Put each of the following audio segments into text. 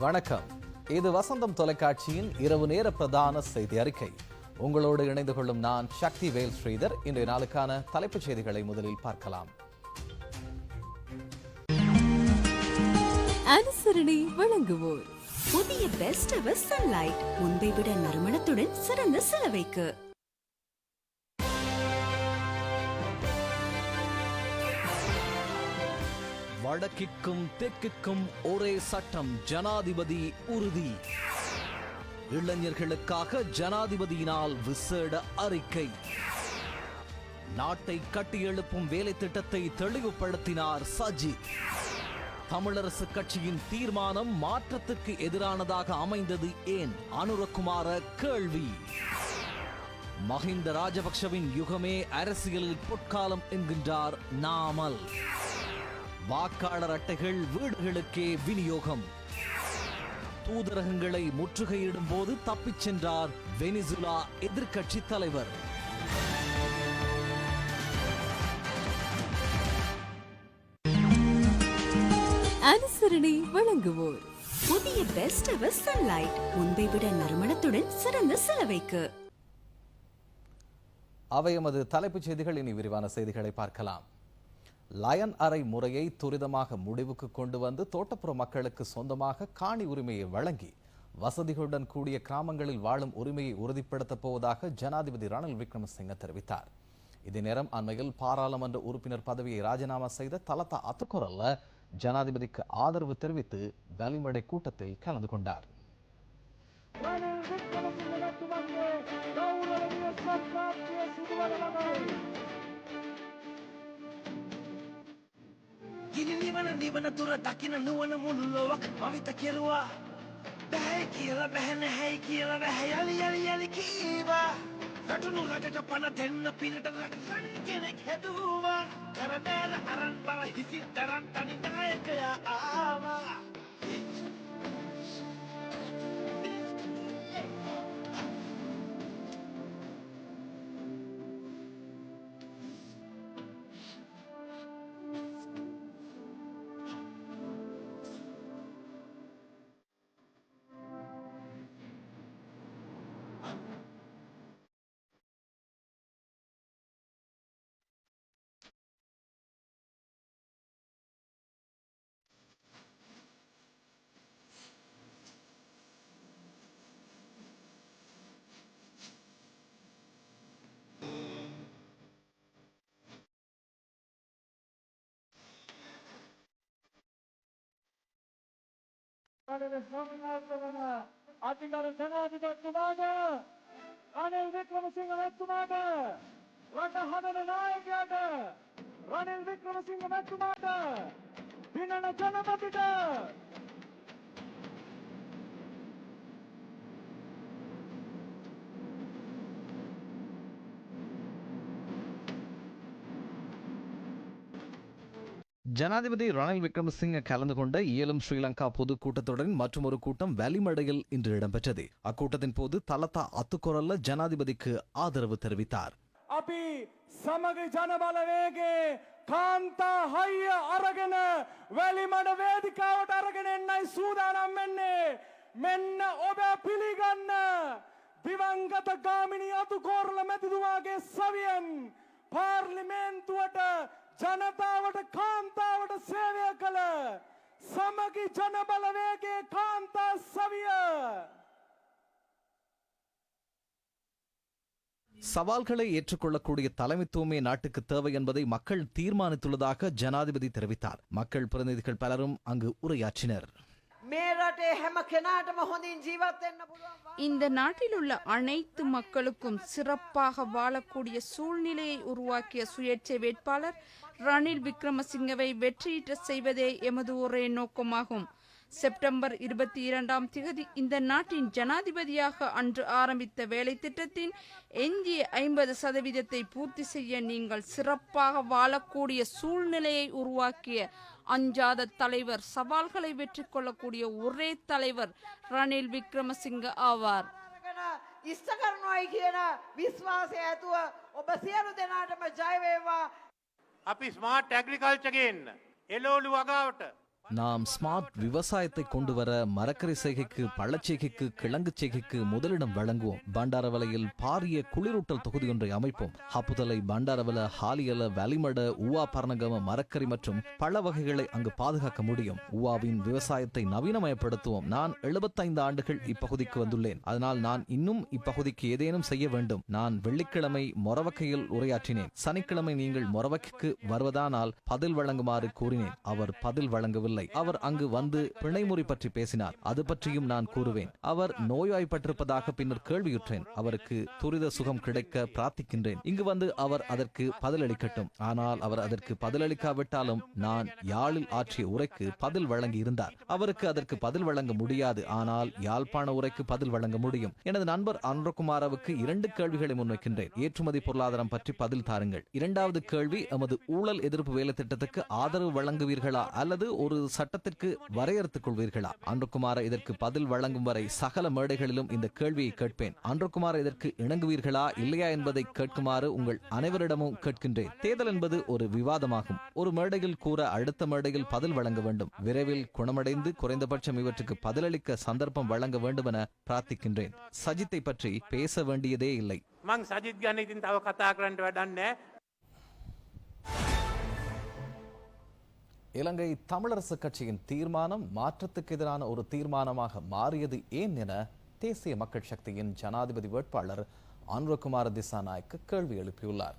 வணக்கம். இது வசந்தம் தொலைக்காட்சியின் இரவு நேர பிரதான செய்தி அறிக்கை. உங்களோடு இணைந்து கொள்ளும் நான் சக்தி வேல் ஸ்ரீதர். இன்றைய நாளுக்கான தலைப்புச் செய்திகளை முதலில் பார்க்கலாம். அனுசரணை வழங்குவோர் புதிய பெஸ்ட் எவர் சன்லைட், முன்பை விட நறுமணத்துடன் சிறந்த செலவைக்கு. வடக்கிற்கும் தெற்கிற்கும் ஒரே சட்டம், ஜனாதிபதி உறுதி. இளைஞர்களுக்காக ஜனாதிபதியினால் விசேட அறிக்கை. நாட்டை கட்டியெழுப்பும் வேலை திட்டத்தை தெளிவுபடுத்தினார் சஜித். தமிழரசு கட்சியின் தீர்மானம் மாற்றத்துக்கு எதிரானதாக அமைந்தது ஏன்? அனுரகுமார கேள்வி. மஹிந்த ராஜபக்ஷவின் யுகமே அரசியலில் பொற்காலம் என்கின்றார் நாமல். வாக்காளர் அட்டைகள் வீடுகளுக்கே விநியோகம். தூதரகங்களை முற்றுகையிடும் போது தப்பிச் சென்றார் வெனிசுலா எதிர்க்கட்சி தலைவர். அனுசரணை வழங்குவோர் புதிய பெஸ்ட் எவர் சன்லைட், முன்பை விட நறுமணத்துடன் சிறந்த செலவைக்கு. அவை எமது தலைப்புச் செய்திகள். இனி விரிவான செய்திகளை பார்க்கலாம். லயன் அறை முறையை துரிதமாக முடிவுக்கு கொண்டு வந்து தோட்டப்புற மக்களுக்கு சொந்தமாக காணி உரிமையை வழங்கி வசதிகளுடன் கூடிய கிராமங்களில் வாழும் உரிமையை உறுதிப்படுத்தப் போவதாக ஜனாதிபதி ரணில் விக்ரமசிங்க தெரிவித்தார். இதே நேரம் அண்மையில் பாராளுமன்ற உறுப்பினர் பதவியை ராஜினாமா செய்த தலதா அத்துக்கொரல்ல ஜனாதிபதிக்கு ஆதரவு தெரிவித்து வலிமடை கூட்டத்தில் கலந்து கொண்டார். නිවන තුර දකින නුවන මුළු ලොවක් මවිත කෙරුවා. බැහැ කියලා බැහැ නැහැයි කියලා බැහැ යලි යලි යලි කීවා. රටුණු රටට පණ දෙන්න පිනට රට කෙනෙක් හැදුවා. කරදෑර අරන් බල හිසින් තරන් තනි නායකයා ආවා. අතිගරු ජනාධිපතිතුමාට රනිල් වික්‍රමසිංහ මැතිතුමාට රට හදන නායකයාට රනිල් වික්‍රමසිංහ මැතිතුමාට දිනන ජනපතිට ஜனாதிபதி ரணில் விக்ரமசிங்க கலந்து கொண்ட இயலும் ஸ்ரீலங்கா பொது கூட்டத்தொடரின் மற்றும் ஒரு கூட்டம் வலிமடையில் இன்று இடம்பெற்றது. அக்கூட்டத்தின் போது தலதா அத்துக்கொரல்ல ஜனாதிபதிக்கு ஆதரவு தெரிவித்தார். අපි සමග ජනබලවේගේ කාන්තා හයිය අරගෙන වැලිමඩ වේදිකාවට අරගෙන එන්නයි සූදානම් වෙන්නේ. මෙන්න ඔබ පිළිගන්න දිවංගත ගාමිණී අතුකෝරළ මැතිතුමාගේ සවියෙන් පාර්ලිමේන්තුවට ජනතාවට කාන්තාවට සේවය කළ සමගි ජනබලවේගේ කාන්තා සවිය. சவால்களை ஏற்றுக்கொள்ளக்கூடிய தலைமைத்துவமே நாட்டுக்கு தேவை என்பதை மக்கள் தீர்மானித்துள்ளதாக ஜனாதிபதி தெரிவித்தார். மக்கள் பிரதிநிதிகள் பலரும் அங்கு உரையாற்றினர். இந்த நாட்டில் உள்ள அனைத்து மக்களுக்கும் சிறப்பாக வாழக்கூடிய சூழ்நிலையை உருவாக்கிய சுயேட்சை வேட்பாளர் ரணில் விக்ரமசிங்கவை வெற்றியீட்ட செய்வதே எமது ஒரே நோக்கமாகும். செப்டம்பர் 22 இந்த நாட்டின் ஜனாதிபதியாக அன்று ஆரம்பித்த வேலை திட்டத்தின் எஞ்சிய 50% பூர்த்தி செய்ய நீங்கள் சிறப்பாக வாழக்கூடிய சூழ்நிலையை உருவாக்கிய அஞ்சாத தலைவர், சவால்களை வெற்றி கொள்ளக்கூடிய ஒரே தலைவர் ரணில் விக்ரமசிங்க ஆவார். අපි ස්මාර්ට් ඇග්‍රිකල්චර් ගෙන්න එළවලු වගාවට நாம் ஸ்மார்ட் விவசாயத்தை கொண்டு வர மரக்கறி செய்கைக்கு, பழச்செய்கைக்கு, கிழங்கு செய்கைக்கு முதலிடம் வழங்குவோம். பண்டாரவலையில் பாரிய குளிரூட்டல் தொகுதி ஒன்றை அமைப்போம். ஹப்புதலை, பண்டாரவல, ஹாலியல, வலிமட, ஊவா பரணகம மரக்கறி மற்றும் பழ வகைகளை அங்கு பாதுகாக்க முடியும். ஊவாவின் விவசாயத்தை நவீனமயப்படுத்துவோம். நான் 75 ஆண்டுகள் இப்பகுதிக்கு வந்துள்ளேன். அதனால் நான் இன்னும் இப்பகுதிக்கு ஏதேனும் செய்ய வேண்டும். நான் வெள்ளிக்கிழமை மொரவக்கையில் உரையாற்றினேன். சனிக்கிழமை நீங்கள் மொரவக்கைக்கு வருவதானால் பதில் வழங்குமாறு கூறினேன். அவர் பதில் வழங்கவில்லை. அவர் அங்கு வந்து பிணைமுறி பற்றி பேசினார். அது பற்றியும் நான் கூறுவேன். அவர் நோய்வாய்ப்பட்டிருப்பதாக பின்னர் கேள்வியுற்றேன். அவருக்கு துரித சுகம் கிடைக்க பிரார்த்திக்கின்றேன். இங்கு வந்து அவர் அதற்கு பதிலளிக்கட்டும். ஆனால் அவர் அதற்கு பதிலளிக்காவிட்டாலும் நான் யாழில் ஆற்றிய உரைக்கு பதில் வழங்கி இருந்தார். அவருக்கு அதற்கு பதில் வழங்க முடியாது. ஆனால் யாழ்ப்பாண உரைக்கு பதில் வழங்க முடியும். எனது நண்பர் அனுரகுமாரவுக்கு 2 கேள்விகளை முன்வைக்கின்றேன். ஏற்றுமதி பொருளாதாரம் பற்றி பதில் தாருங்கள். 2வது கேள்வி, எமது ஊழல் எதிர்ப்பு வேலை திட்டத்துக்கு ஆதரவு வழங்குவீர்களா அல்லது ஒரு சட்டத்திற்கு வரையறுத்துக் கொள்வீர்களா? அன்றுகுமார இதற்கு பதில் வழங்கும் வரை சகல மேடைகளிலும் இந்த கேள்வியை கேட்பேன். அன்றுகுமார இதற்கு இணங்குவீர்களா இல்லையா என்பதை கேட்குமாறு உங்கள் அனைவரிடமும் கேட்கின்றேன். தேர்தல் என்பது ஒரு விவாதமாகும். ஒரு மேடையில் கூற அடுத்த மேடையில் பதில் வழங்க வேண்டும். விரைவில் குணமடைந்து குறைந்தபட்சம் இவற்றுக்கு பதிலளிக்க சந்தர்ப்பம் வழங்க வேண்டும் என பிரார்த்திக்கின்றேன். சஜித்தை பற்றி பேச வேண்டியதே இல்லை. මං සජිත් ගැන ඉතින් තව කතා කරන්නට වැඩක් නැහැ. இலங்கை தமிழரசு கட்சியின் தீர்மானம் மாற்றத்துக்கு எதிரான ஒரு தீர்மானமாக மாறியது ஏன் என தேசிய மக்கள் சக்தியின் ஜனாதிபதி வேட்பாளர் அனுரகுமார திசாநாயக்க கேள்வி எழுப்பியுள்ளார்.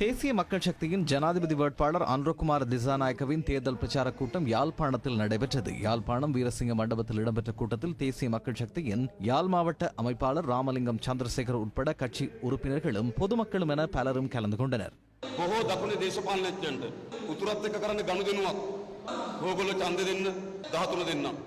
தேசிய மக்கள் சக்தியின் ஜனாதிபதி வேட்பாளர் அனுரகுமார திசாநாயக்கவின் தேர்தல் பிரச்சார கூட்டம் யாழ்ப்பாணத்தில் நடைபெற்றது. யாழ்ப்பாணம் வீரசிங்க மண்டபத்தில் இடம்பெற்ற கூட்டத்தில் தேசிய மக்கள் சக்தியின் யாழ் மாவட்ட அமைப்பாளர் ராமலிங்கம் சந்திரசேகர் உட்பட கட்சி உறுப்பினர்களும் பொதுமக்களும் என பலரும் கலந்து கொண்டனர். බොහෝ දකුණේ දේශපාලනඥයන්ට උතුරත් එක්ක කරන්න ගනුදෙනුවක් ඕගොල්ලෝ ඡන්දෙ දෙන්න 13 දෙන්නම්.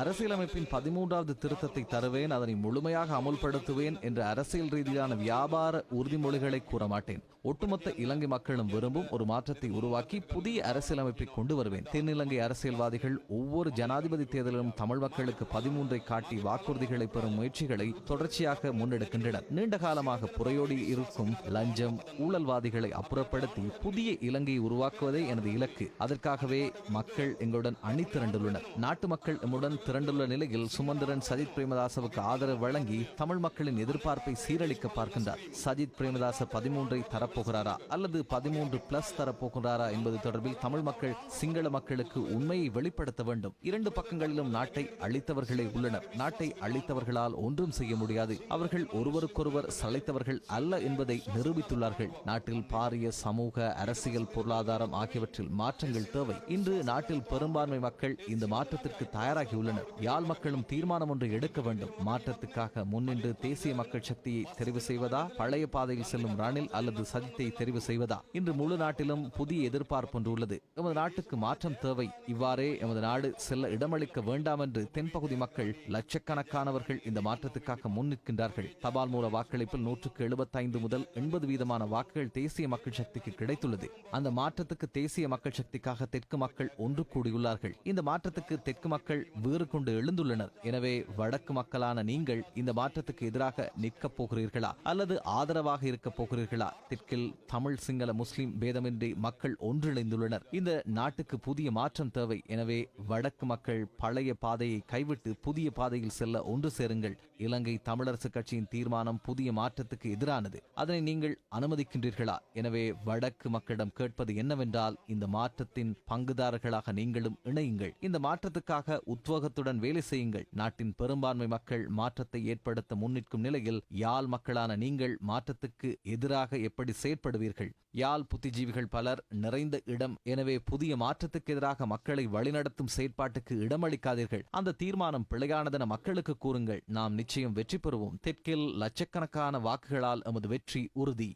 அரசியலமைப்பின் 13வது திருத்தத்தை தருவேன், அதனை முழுமையாக அமுல்படுத்துவேன் என்ற அரசியல் ரீதியான வியாபார உறுதிமொழிகளை கூற மாட்டேன். ஒட்டுமொத்த இலங்கை மக்களும் விரும்பும் ஒரு மாற்றத்தை உருவாக்கி புதிய அரசியலமைப்பை கொண்டு வருவேன். தென்னிலங்கை அரசியல்வாதிகள் ஒவ்வொரு ஜனாதிபதி தேர்தலிலும் தமிழ் மக்களுக்கு 13ஐ காட்டி வாக்குறுதிகளை பெறும் முயற்சிகளை தொடர்ச்சியாக முன்னெடுக்கின்றனர். நீண்ட காலமாக புறையோடி இருக்கும் லஞ்சம், ஊழல்வாதிகளை அப்புறப்படுத்தி புதிய இலங்கையை உருவாக்குவதே எனது இலக்கு. அதற்காகவே மக்கள் எங்களுடன் அணி திரண்டுள்ளனர். நாட்டு மக்கள் எம்முடன் திரண்டுள்ள நிலையில் சுமந்திரன் சஜித் பிரேமதாசவுக்கு ஆதரவு வழங்கி தமிழ் மக்களின் எதிர்பார்ப்பை சீரழிக்க பார்க்கின்றார். சஜித் பிரேமதாச 13ஐ தரப்போகிறாரா அல்லது 13+ தரப்போகிறாரா என்பது தொடர்பில் தமிழ் மக்கள் சிங்கள மக்களுக்கு உண்மையை வெளிப்படுத்த வேண்டும். 2 பக்கங்களிலும் நாட்டை அழித்தவர்களே உள்ளனர். நாட்டை அழித்தவர்களால் ஒன்றும் செய்ய முடியாது. அவர்கள் ஒருவருக்கொருவர் சளைத்தவர்கள் அல்ல என்பதை நிரூபித்துள்ளார்கள். நாட்டில் பாரிய சமூக, அரசியல், பொருளாதாரம் ஆகியவற்றில் மாற்றங்கள் தேவை. இன்று நாட்டில் பெரும்பான்மை மக்கள் இந்த மாற்றத்திற்கு தயாராகியுள்ளனர். யாழ் மக்களும் தீர்மானம் ஒன்றை எடுக்க வேண்டும். மாற்றத்துக்காக முன்னின்று தேசிய மக்கள் சக்தியை தெரிவு செய்வதா, பழைய பாதையில் செல்லும் ரணில் அல்லது சஜித்தை தெரிவு செய்வதா? இன்று முழு நாட்டிலும் புதிய எதிர்பார்ப்பு ஒன்று உள்ளது. எமது நாட்டுக்கு மாற்றம் தேவை. இவ்வாறே எமது நாடு செல்ல இடமளிக்க வேண்டாம் என்று தென்பகுதி மக்கள் லட்சக்கணக்கானவர்கள் இந்த மாற்றத்துக்காக முன்னிற்கின்றார்கள். தபால் மூல வாக்களிப்பில் 175 முதல் 80% வாக்குகள் தேசிய மக்கள் சக்திக்கு கிடைத்துள்ளது. அந்த மாற்றத்துக்கு தேசிய மக்கள் சக்திக்காக தெற்கு மக்கள் ஒன்று கூடியுள்ளார்கள். இந்த மாற்றத்துக்கு தெற்கு மக்கள் வீறு கொண்டு எழுந்துள்ளனர். எனவே வடக்கு மக்களான நீங்கள் இந்த மாற்றத்துக்கு எதிராக நிற்கப் போகிறீர்களா அல்லது ஆதரவாக இருக்க போகிறீர்களா? தெற்கில் தமிழ், சிங்கள, முஸ்லிம் பேதமின்றி மக்கள் ஒன்றிணைந்துள்ளனர். இந்த நாட்டுக்கு புதிய மாற்றம் தேவை. எனவே வடக்கு மக்கள் பழைய பாதையை கைவிட்டு புதிய பாதையில் செல்ல ஒன்று சேருங்கள். இலங்கை தமிழரசு கட்சியின் தீர்மானம் புதிய மாற்றத்துக்கு எதிரானது. அதனை நீங்கள் அனுமதிக்கின்றீர்களா? எனவே வடக்கு மக்களிடம் கேட்பது என்னவென்றால், இந்த மாற்றத்தின் பங்குதாரர்களாக நீங்களும் இணையுங்கள். இந்த மாற்றத்துக்காக உத்வேகத்துடன் வேலை செய்யுங்கள். நாட்டின் பெரும்பான்மை மக்கள் மாற்றத்தை ஏற்படுத்த முன்னிற்கும் நிலையில் யாழ் மக்களான நீங்கள் மாற்றத்துக்கு எதிராக எப்படி செயற்படுவீர்கள்? யாழ் புத்திஜீவிகள் பலர் நிறைந்த இடம். எனவே புதிய மாற்றத்துக்கு எதிராக மக்களை வழிநடத்தும் செயற்பாட்டுக்கு இடமளிக்காதீர்கள். அந்த தீர்மானம் பிழையானதென மக்களுக்கு கூறுங்கள். நாம் நிச்சயம் வெற்றி பெறுவோம். தெற்கில் லட்சக்கணக்கான வாக்குகளால் எமது வெற்றி உறுதி.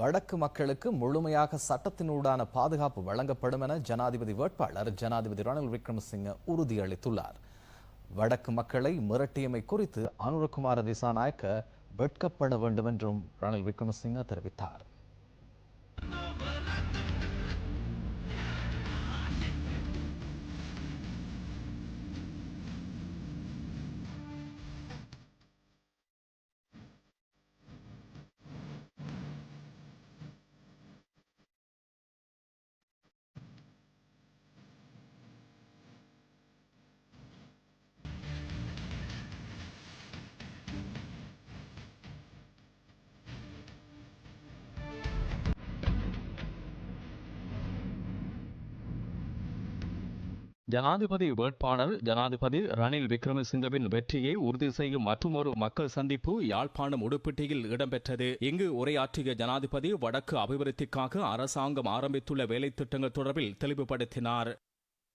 வடக்கு மக்களுக்கு முழுமையாக சட்டத்தினூடான பாதுகாப்பு வழங்கப்படும் என ஜனாதிபதி வேட்பாளர் ஜனாதிபதி ரணில் விக்ரமசிங்க உறுதியளித்துள்ளார். வடக்கு மக்களை மிரட்டியமை குறித்து அனுரகுமார திசாநாயக்க வெட்கப்பட வேண்டும் என்றும் ரணில் விக்ரமசிங்க தெரிவித்தார். ஜனாதிபதி வேட்பாளர் ஜனாதிபதி ரணில் விக்ரமசிங்கவின் வெற்றியை உறுதி செய்யும் மற்றொரு மக்கள் சந்திப்பு யாழ்ப்பாணம் உடுப்பிட்டியில் இடம்பெற்றது. இங்கு உரையாற்றிய ஜனாதிபதி வடக்கு அபிவிருத்திக்காக அரசாங்கம் ஆரம்பித்துள்ள வேலை திட்டங்கள் தொடர்பில் தெளிவுபடுத்தினார்.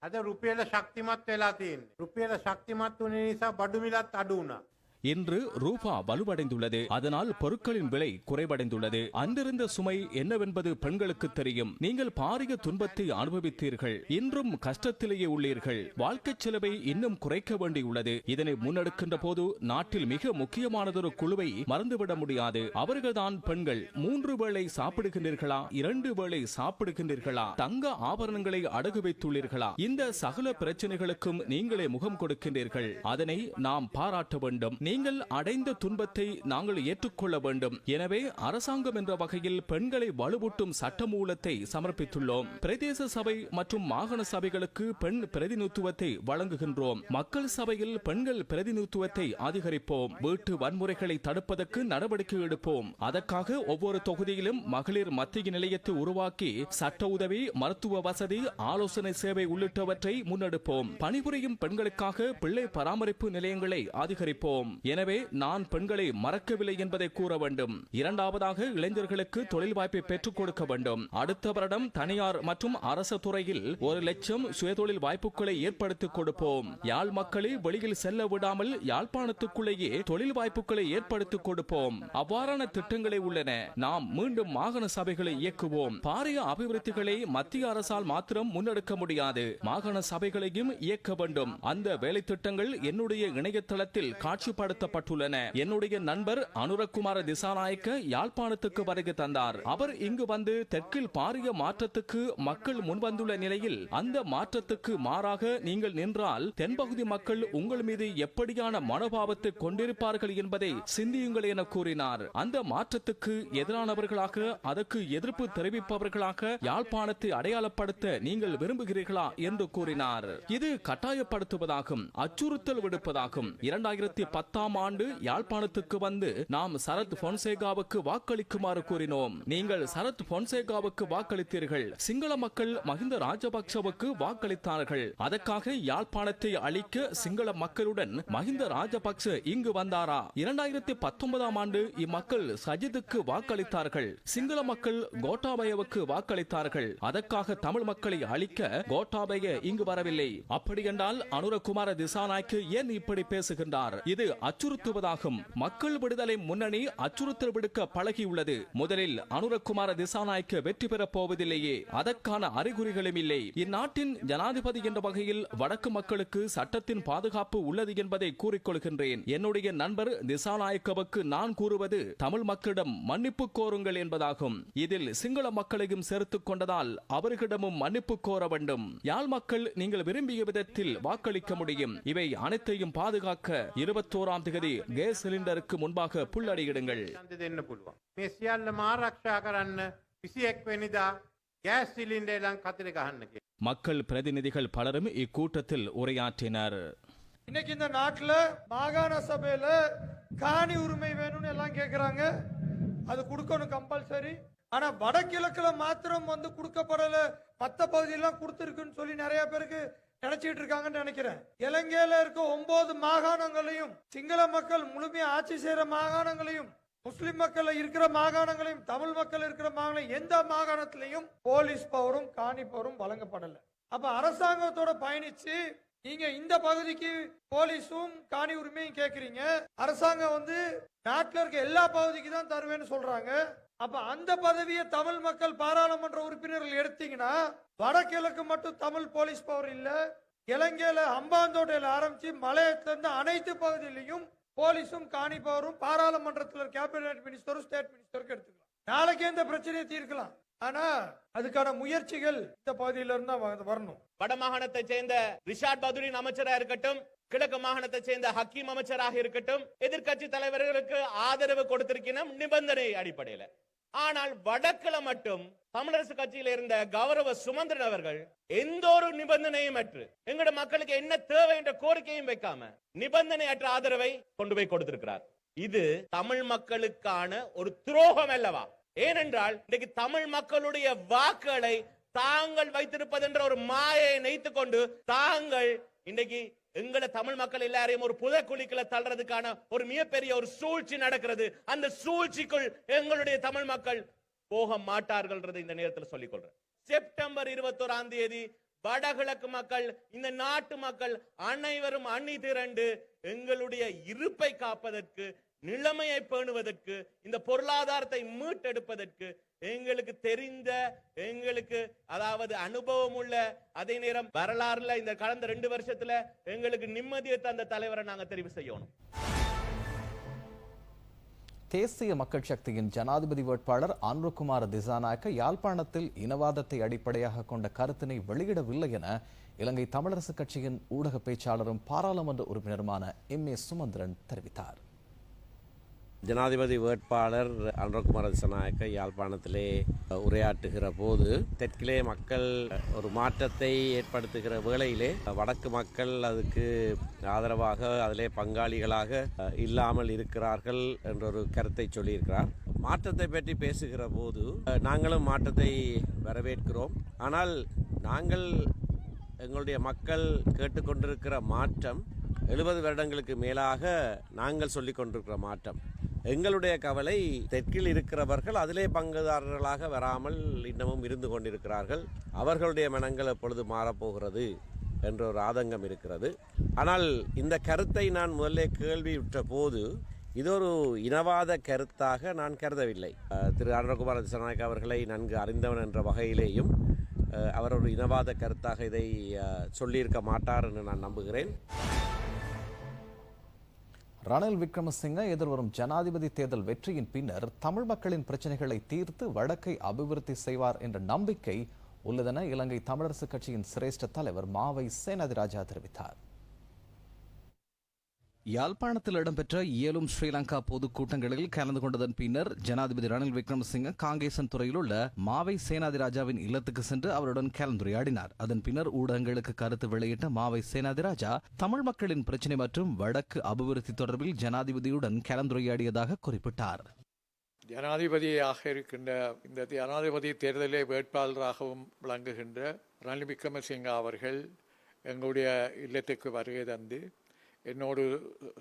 අද රුපියල ශක්තිමත් වෙලා තියෙන්නේ. රුපියල ශක්තිමත් වුණ නිසා බඩු මිලත් අඩු වුණා. இன்று ரூபா வலுவடைந்துள்ளது, அதனால் பொருட்களின் விலை குறைவடைந்துள்ளது. அன்றிருந்த சுமை என்னவென்பது பெண்களுக்கு தெரியும். நீங்கள் பாரிய துன்பத்தை அனுபவித்தீர்கள், இன்றும் கஷ்டத்திலேயே உள்ளீர்கள். வாழ்க்கை செலவை இன்னும் குறைக்க வேண்டியுள்ளது. இதனை முன்னெடுக்கின்ற போது நாட்டில் மிக முக்கியமானதொரு குழுவை மறந்துவிட முடியாது. அவர்கள்தான் பெண்கள். 3 வேளை சாப்பிடுகின்றீர்களா? 2 வேளை சாப்பிடுகின்றீர்களா? தங்க ஆபரணங்களை அடகு வைத்துள்ளீர்களா? இந்த சகல பிரச்சனைகளுக்கும் நீங்களே முகம் கொடுக்கின்றீர்கள். அதனை நாம் பாராட்ட வேண்டும். நீங்கள் அடைந்த துன்பத்தை நாங்கள் ஏற்றுக்கொள்ள வேண்டும். எனவே அரசாங்கம் என்ற வகையில் பெண்களை வலுவூட்டும் சட்டமூலத்தை சமர்ப்பித்துள்ளோம். பிரதேச சபை மற்றும் மாகாண சபைகளுக்கு பெண் பிரதிநிதித்துவத்தை வழங்குகின்றோம். மக்கள் சபையில் பெண்கள் பிரதிநிதித்துவத்தை அதிகரிப்போம். வீட்டு வன்முறைகளை தடுப்பதற்கு நடவடிக்கை எடுப்போம். அதற்காக ஒவ்வொரு தொகுதியிலும் மகளிர் மத்திய நிலையத்தை உருவாக்கி சட்ட உதவி, மருத்துவ வசதி, ஆலோசனை சேவை உள்ளிட்டவற்றை முன்னெடுப்போம். பணிபுரியும் பெண்களுக்காக பிள்ளை பராமரிப்பு நிலையங்களை அதிகரிப்போம். எனவே நான் பெண்களை மறக்கவில்லை என்பதை கூற வேண்டும். இரண்டாவதாக, இளைஞர்களுக்கு தொழில் வாய்ப்பை பெற்றுக் கொடுக்க வேண்டும். அடுத்த வருடம் தனியார் மற்றும் அரசு துறையில் 1 லட்சம் சுயதொழில் வாய்ப்புகளை ஏற்படுத்திக் கொடுப்போம். யாழ் மக்களை வெளியில் செல்ல விடாமல் யாழ்ப்பாணத்துக்குள்ளேயே தொழில் வாய்ப்புகளை ஏற்படுத்திக் கொடுப்போம். அவ்வாறான திட்டங்களே உள்ளன. நாம் மீண்டும் மாகாண சபைகளை இயக்குவோம். பாரிய அபிவிருத்திகளை மத்திய அரசால் மாத்திரம் முன்னெடுக்க முடியாது. மாகாண சபைகளையும் இயக்க வேண்டும். அந்த வேலை திட்டங்கள் என்னுடைய இணையதளத்தில் காட்சிப்படுத்தப்பட்டுள்ளன. என்னுடைய நண்பர் அனுரகுமார திசாநாயக்க யாழ்ப்பாணத்துக்கு வருகை தந்தார். அவர் இங்கு வந்து தெற்கில் பாரிய மாற்றத்துக்கு மக்கள் முன்வந்துள்ள நிலையில் அந்த மாற்றத்துக்கு மாறாக நீங்கள் நின்றால் தென்பகுதி மக்கள் உங்கள் மீது எப்படியான மனோபாவத்தை கொண்டிருப்பார்கள் என்பதை சிந்தியுங்கள் என கூறினார். அந்த மாற்றத்துக்கு எதிரானவர்களாக, அதற்கு எதிர்ப்பு தெரிவிப்பவர்களாக யாழ்ப்பாணத்தை அடையாளப்படுத்த நீங்கள் விரும்புகிறீர்களா என்று கூறினார். இது கட்டாயப்படுத்துவதாகும், அச்சுறுத்தல் விடுப்பதாகும். 2010ஆம் ஆண்டு யாழ்ப்பாணத்துக்கு வந்து நாம் சரத் பொன்சேகாவுக்கு வாக்களிக்குமாறு கூறினோம். நீங்கள் சரத் பொன்சேகாவுக்கு வாக்களித்தீர்கள். சிங்கள மக்கள் மஹிந்த ராஜபக்சவுக்கு வாக்களித்தார்கள். அதற்காக யாழ்ப்பாணத்தை அழிக்க சிங்கள மக்களுடன் மஹிந்த ராஜபக்ச இங்கு வந்தாரா? 2019ஆம் ஆண்டு இம்மக்கள் சஜித்துக்கு வாக்களித்தார்கள். சிங்கள மக்கள் கோட்டாபயவுக்கு வாக்களித்தார்கள். அதற்காக தமிழ் மக்களை அழிக்க கோட்டாபய இங்கு வரவில்லை. அப்படியென்றால் அனுரகுமார திசாநாயக்க ஏன் இப்படி பேசுகின்றார்? இது அச்சுறுத்துவதாகும். மக்கள் விடுதலை முன்னணி அச்சுறுத்தல் விடுக்க பழகியுள்ளது. முதலில் அனுரகுமார திசாநாயக்க வெற்றி பெறப் போவதில்லையே, அதற்கான அறிகுறிகளும் இல்லை. இந்நாட்டின் ஜனாதிபதி என்ற வகையில் வடக்கு மக்களுக்கு சட்டத்தின் பாதுகாப்பு உள்ளது என்பதை கூறிக்கொள்கின்றேன். என்னுடைய நண்பர் திசாநாயக்கவுக்கு நான் கூறுவது தமிழ் மக்களிடம் மன்னிப்பு கோருங்கள் என்பதாகும். இதில் சிங்கள மக்களையும் சேர்த்துக் கொண்டதால் அவர்களிடமும் மன்னிப்பு கோர வேண்டும். யாழ் மக்கள் நீங்கள் விரும்பிய விதத்தில் வாக்களிக்க முடியும். இவை அனைத்தையும் பாதுகாக்க 21ஆம் தேதி கேஸ் சிலிண்டருக்கு முன்பாக புல்லடியிடுங்கள். මේ සියල්ලම ආරක්ෂා කරන්න 21 වෙනිදා ගෑස් සිලින්ඩර් ලං කතරේ ගහන්න කියලා. மக்கள் பிரதிநிதிகள் பலரும் இக்கூட்டத்தில் உரையாற்றினர். இன்னைக்கு இந்த நாட்டுல மாகாண சபையில காணி உரிமை வேணும்னு எல்லாம் கேக்குறாங்க. அது கொடுக்கணும் கம்பல்சரி. ஆனா வடகிழக்குல மாத்திரம் வந்து கொடுக்கப்படல, மத்த பகுதியெல்லாம் கொடுத்திருக்குன்னு சொல்லி நிறைய பேருக்கு நினைச்சிட்டு இருக்காங்கன்னு நினைக்கிறேன். இலங்கையில இருக்க 9 மாகாணங்களையும், சிங்கள மக்கள் முழுமையா ஆட்சி செய்யற மாகாணங்களையும், முஸ்லிம் மக்கள் இருக்கிற மாகாணங்களையும், தமிழ் மக்கள் இருக்கிற மாகாணம், எந்த மாகாணத்திலையும் போலீஸ் பவரும் காணி பவரும் வழங்கப்படல. அப்ப அரசாங்கத்தோட பயணிச்சு நீங்க இந்த பகுதிக்கு போலீஸும் காணி உரிமையும் கேக்குறீங்க. அரசாங்கம் வந்து நாட்டில் இருக்க எல்லா பகுதிக்கு தான் தருவேன்னு சொல்றாங்க. அப்ப அந்த பதவியை தமிழ் மக்கள் பாராளுமன்ற உறுப்பினர்கள் எடுத்தீங்கன்னா வடகிழக்கு மட்டும் தமிழ் போலீஸ் பவர் இல்ல, இலங்கையில அம்பாந்தோட்டையில ஆரம்பிச்சு மலையத்துல இருந்து அனைத்து பகுதியிலையும் போலீஸும் காணி பவரும் பாராளுமன்றத்தில் கேபினட் மினிஸ்டரும் ஸ்டேட் மினிஸ்டருக்கு எடுத்துக்கலாம். நாளைக்கு எந்த பிரச்சனையை தீர்க்கலாம். ஆனா அதுக்கான முயற்சிகள் இந்த பகுதியில இருந்தா வரணும். வட மாகாணத்தை சேர்ந்த ரிஷாட் பதுரின் அமைச்சரா இருக்கட்டும், கிழக்கு மாகாணத்தை சேர்ந்த ஹக்கீம் அமைச்சராக இருக்கட்டும், எதிர்கட்சி தலைவர்களுக்கு ஆதரவு கொடுத்திருக்கணும் நிபந்தனை அடிப்படையில். ஆனால் வடக்குல மட்டும் தமிழரசு கட்சியில இருந்த கௌரவ சுமந்திரன் அவர்கள் எந்த ஒரு நிபந்தனையும் அற்று, எங்களோட மக்களுக்கு என்ன தேவை என்ற கோரிக்கையும் வைக்காம நிபந்தனை அற்ற ஆதரவை கொண்டு போய் கொடுத்திருக்கிறார். இது தமிழ் மக்களுக்கான ஒரு துரோகம் அல்லவா? ஏனென்றால் இன்றைக்கு தமிழ் மக்களுடைய வாக்குகளை தாங்கள் வைத்திருப்பதென்ற ஒரு மாயை நெய்த்து கொண்டு தாங்கள் இன்றைக்கு எங்களை தமிழ் மக்கள் எல்லாரையும் ஒரு புதைக்குழிக்குள்ள தள்ளுறதுக்கான ஒரு மிகப்பெரிய ஒரு சூழ்ச்சி நடக்கிறது. அந்த சூழ்ச்சிக்குள் எங்களுடைய தமிழ் மக்கள் போக மாட்டார்கள் இந்த நேரத்தில் சொல்லிக் கொள்றேன். செப்டம்பர் 21ஆம் தேதி வடகிழக்கு மக்கள், இந்த நாட்டு மக்கள் அனைவரும் அணி திரண்டு எங்களுடைய இருப்பை காப்பதற்கு, நிலைமையை பேணுவதற்கு, இந்த பொருளாதாரத்தை மீட்டெடுப்பதற்கு எங்களுக்கு தெரிந்த, எங்களுக்கு அதாவது அனுபவம் உள்ள, அதே நேரம் வரலாறுல இந்த கடந்த 2 வருஷத்துல எங்களுக்கு நிம்மதியை தந்த தலைவரை நாங்க தெரிவு செய்யணும். தேசிய மக்கள் சக்தியின் ஜனாதிபதி வேட்பாளர் அனுரகுமார திசாநாயக்க யாழ்ப்பாணத்தில் இனவாதத்தை அடிப்படையாக கொண்ட கருத்தினை வெளியிடவில்லை என இலங்கை தமிழரசு கட்சியின் ஊடக பேச்சாளரும் பாராளுமன்ற உறுப்பினருமான எம்.ஏ. சுமந்திரன் தெரிவித்தார். ஜனாதிபதி வேட்பாளர் அனுரகுமார திசாநாயக்க யாழ்ப்பாணத்திலே உரையாற்றுகிற போது தெற்கிலே மக்கள் ஒரு மாற்றத்தை ஏற்படுத்துகிற வேளையிலே வடக்கு மக்கள் அதுக்கு ஆதரவாக அதிலே பங்காளிகளாக இல்லாமல் இருக்கிறார்கள் என்ற ஒரு கருத்தை சொல்லியிருக்கிறார். மாற்றத்தை பற்றி பேசுகிற போது நாங்களும் மாற்றத்தை வரவேற்கிறோம். ஆனால் நாங்கள் எங்களுடைய மக்கள் கேட்டுக்கொண்டிருக்கிற மாற்றம் 70 வருடங்களுக்கு மேலாக நாங்கள் சொல்லிக் கொண்டிருக்கிற மாற்றம். எங்களுடைய கவலை தெற்கில் இருக்கிறவர்கள் அதிலே பங்குதாரர்களாக வராமல் இன்னமும் இருந்து கொண்டிருக்கிறார்கள். அவர்களுடைய மனங்கள் எப்பொழுது மாறப்போகிறது என்ற ஒரு ஆதங்கம் இருக்கிறது. ஆனால் இந்த கருத்தை நான் முதல்ல கேள்வியுற்ற போது இது ஒரு இனவாத கருத்தாக நான் கருதவில்லை. திரு அனுரகுமார திசாநாயக்க அவர்களை நன்கு அறிந்தவன் என்ற வகையிலேயும் அவர் ஒரு இனவாத கருத்தாக இதை சொல்லியிருக்க மாட்டார் என்று நான் நம்புகிறேன். ரணில் விக்ரமசிங்க எதிர்வரும் ஜனாதிபதி தேர்தல் வெற்றியின் பின்னர் தமிழ் மக்களின் பிரச்சனைகளை தீர்த்து வடக்கை அபிவிருத்தி செய்வார் என்ற நம்பிக்கை உள்ளதென இலங்கை தமிழரசு கட்சியின் சிரேஷ்ட தலைவர் மாவை சேனாதிராஜா தெரிவித்தார். யாழ்ப்பாணத்தில் இடம்பெற்ற இயலும் ஸ்ரீலங்கா பொதுக்கூட்டங்களில் கலந்து கொண்டதன் பின்னர் ஜனாதிபதி ரணில் விக்ரமசிங்க காங்கேசன் துறையில் உள்ள மாவை சேனாதிராஜாவின் இல்லத்துக்கு சென்று அவருடன் கலந்துரையாடினார். அதன் பின்னர் ஊடகங்களுக்கு கருத்து வெளியிட்ட மாவை சேனாதிராஜா தமிழ் மக்களின் பிரச்சினை மற்றும் வடக்கு அபிவிருத்தி தொடர்பில் ஜனாதிபதியுடன் கலந்துரையாடியதாக குறிப்பிட்டார். ஜனாதிபதியாக இருக்கின்ற இந்த ஜனாதிபதி தேர்தலில் வேட்பாளராகவும் விளங்குகின்ற ரணில் விக்ரமசிங்க அவர்கள் எங்களுடைய இல்லத்துக்கு வருகை தந்து என்னோடு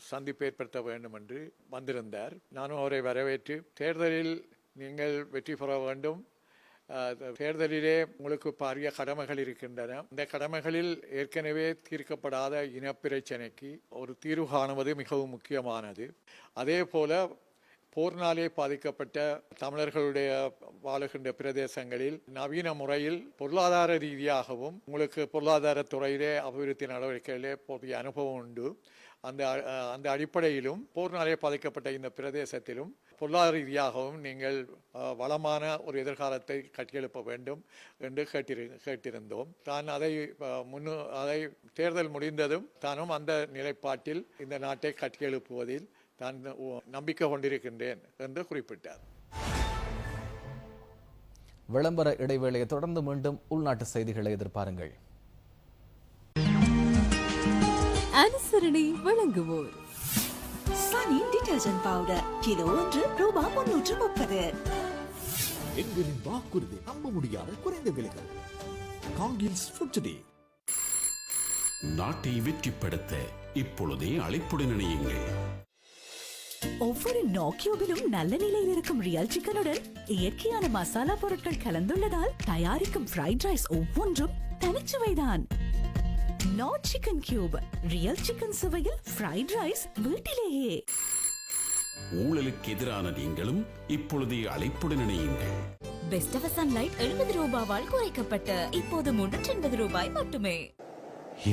சந்திப்பு ஏற்படுத்த வேண்டும் என்று வந்திருந்தார். நானும் அவரை வரவேற்று, தேர்தலில் நீங்கள் வெற்றி பெற வேண்டும், தேர்தலிலே உங்களுக்கு பாரிய கடமைகள் இருக்கின்றன, இந்த கடமைகளில் ஏற்கனவே தீர்க்கப்படாத இனப்பிரச்சனைக்கு ஒரு தீர்வு காணுவது மிகவும் முக்கியமானது. அதே போல போர்னாலே பாதிக்கப்பட்ட தமிழர்களுடைய வாழுகின்ற பிரதேசங்களில் நவீன முறையில் பொருளாதார ரீதியாகவும் உங்களுக்கு பொருளாதார துறையிலே அபிவிருத்தி நடவடிக்கைகளிலே போதிய அனுபவம் உண்டு. அந்த அடிப்படையிலும் போர்னாலே பாதிக்கப்பட்ட இந்த பிரதேசத்திலும் பொருளாதார ரீதியாகவும் நீங்கள் வளமான ஒரு எதிர்காலத்தை கட்டியெழுப்ப வேண்டும் என்று கேட்டிருந்தோம். தான் அதை தேர்தல் முடிந்ததும் தானும் அந்த நிலைப்பாட்டில் இந்த நாட்டை கட்டியெழுப்புவதில் தான் நம்பிக்கை கொண்டிருக்கின்றேன் என்று குறிப்பிட்டார். விளம்பர இடைவேளையை தொடர்ந்து மீண்டும் உள்நாட்டு செய்திகளை எதிர்பாருங்கள். அனுசரணை வழங்குவோர் சனி டிடர்ஜென்ட் பவுடர் கிலோ 1 ரூபாய் 330. எங்களின் வாக்குறுதி நம்ப முடியாத குறைந்த விலைகள். காங்கில்ஸ் ஃபுட்ஸ்டே. நாட்டை வெற்றிப்படுத்த இப்பொழுதே அழைப்புடன் இணையுங்கள். ஒவ்வொரு நோக்கியோவிலும் நல்ல நிலையில் இருக்கும் ரியல் சிக்கனுடன் இயற்கையான மசாலா பொருட்கள் கலந்துள்ளதால் தயாரிக்கும் ஃப்ரைட் ரைஸ் ஒவ்வொன்றும் தனிச்சுவைதான். No chicken cube, real chicken சுவையில் ஃப்ரைட் ரைஸ் வீட்டிலேயே. ஊழலுக்கு எதிரான நீங்களும் இப்பொழுதே அழைப்புடன் இணையுங்கள். பெஸ்ட் ஆஃப் சன்லைட் 70 ரூபாயால் குறைக்கப்பட்டு இப்போது 380 ரூபாய் மட்டுமே.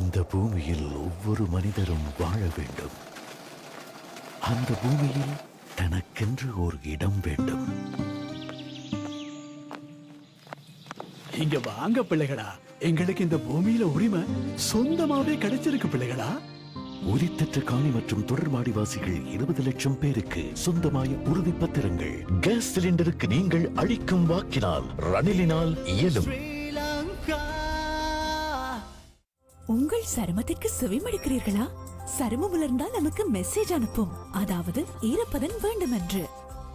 இந்த பூமியில் ஒவ்வொரு மனிதரும் வாழ வேண்டும். அந்த பூமியில் தனக்கென்று ஒரு இடம் வேண்டும். இங்க வாங்க பிள்ளைகளா, எங்களுக்கு இந்த பூமியில உரிமை சொந்தமாவே கிடைச்சிருக்கு பிள்ளைகளா. உரித்தற்ற காணி மற்றும் தொடர்பாடிவாசிகள் 20 லட்சம் பேருக்கு சொந்தமாய உறுதி பத்திரங்கள். கேஸ் சிலிண்டருக்கு நீங்கள் அளிக்கும் வாக்கினால் ரணிலினால் இயலும். உங்கள் சருமத்திற்கு செவிமடுக்கிறீர்களா? சருமம் உலர்ந்தால் நமக்கு மெசேஜ் அனுப்பும், அதாவது ஈரப்பதன் வேண்டும் என்று.